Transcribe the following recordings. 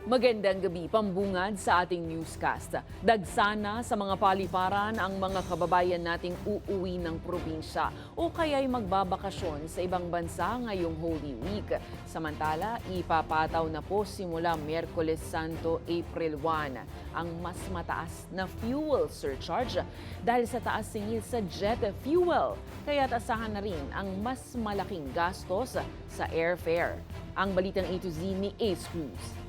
Magandang gabi, pambungad sa ating newscast. Dagsana sa mga paliparan ang mga kababayan nating uuwi ng probinsya o kaya'y magbabakasyon sa ibang bansa ngayong Holy Week. Samantala, ipapataw na po simula Miyerkules Santo, April 1 ang mas mataas na fuel surcharge dahil sa taas singil sa jet fuel. Kaya't asahan na rin ang mas malaking gastos sa airfare. Ang balitang A to Z ni Ace Cruz.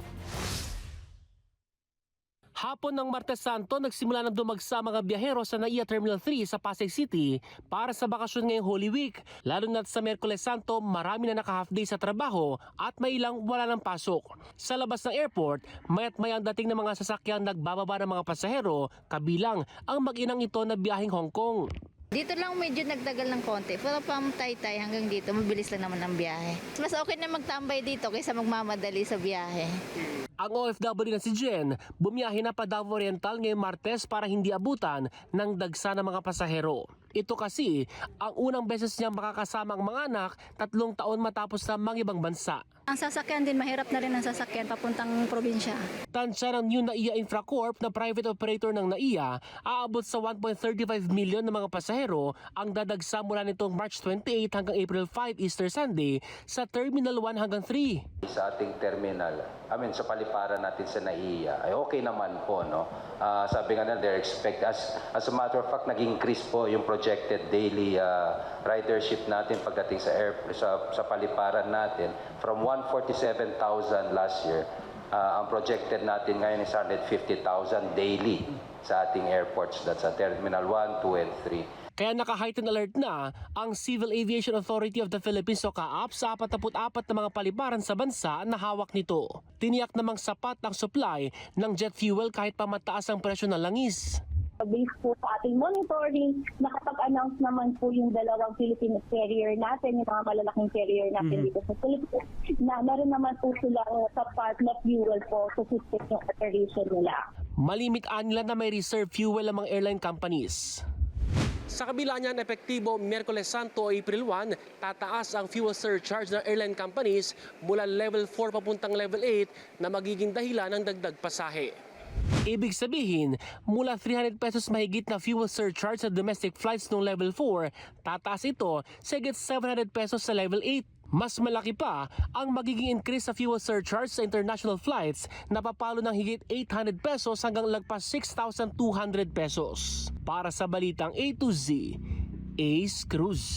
Hapon ng Martes Santo, nagsimula ng dumagsa mga biyahero sa NAIA Terminal 3 sa Pasay City para sa bakasyon ngayong Holy Week. Lalo na sa Miyerkules Santo, marami na naka-half day sa trabaho at may ilang wala ng pasok. Sa labas ng airport, maya't may ang dating ng mga sasakyang nagbababa ng mga pasahero, kabilang ang mag-inang ito na biyaheng Hong Kong. Dito lang medyo nagtagal ng konti. Pero from Taytay hanggang dito, mabilis lang naman ang biyahe. Mas okay na magtambay dito kaysa magmamadali sa biyahe. Ang OFW na si Jen, bumiyahe na pa Davao Oriental ngayong Martes para hindi abutan ng dagsa ng mga pasahero. Ito kasi ang unang beses niyang makakasama ang mga anak 3 taon matapos na mangibang bansa. Ang sasakyan din, mahirap na rin ang sasakyan papuntang probinsya. Tansya ng New NAIA Infracorp na private operator ng NAIA, aabot sa 1.35 million ng mga pasahero ang dadagsa mula nitong March 28 hanggang April 5 Easter Sunday sa Terminal 1 hanggang 3. Sa ating terminal, sa paliparan natin sa NAIA, ay okay naman po, no? Sabi nga na, they're expect, as a matter of fact, nag-increase po yung projected daily ridership natin pagdating sa paliparan natin from 147,000 last year. Ang projected natin ngayon is 150,000 daily sa ating airports. That's sa Terminal 1, 2, and 3. Kaya naka-heightened alert na ang Civil Aviation Authority of the Philippines o CAAP sa 44 na mga paliparan sa bansa na hawak nito. Tiniyak namang sapat ang supply ng jet fuel kahit pa mataas ang presyo ng langis. Based po sa ating monitoring, nakapag-announce naman po yung dalawang Philippine carrier natin, yung mga malalaking carrier natin dito sa Philippines, na meron naman po silang sapat na fuel po sa system yung operation nila. Malimitaan nila na may reserve fuel ang mga airline companies. Sa kabila niyan, epektibo Miyerkules Santo, April 1, tataas ang fuel surcharge ng airline companies mula level 4 papuntang level 8 na magiging dahilan ng dagdag pasahe. Ibig sabihin, mula 300 pesos mahigit na fuel surcharge sa domestic flights noong level 4, tataas ito sa higit 700 pesos sa level 8. Mas malaki pa ang magiging increase sa fuel surcharge sa international flights na papalo ng higit 800 pesos hanggang lagpas 6,200 pesos. Para sa balitang A to Z, Ace Cruz.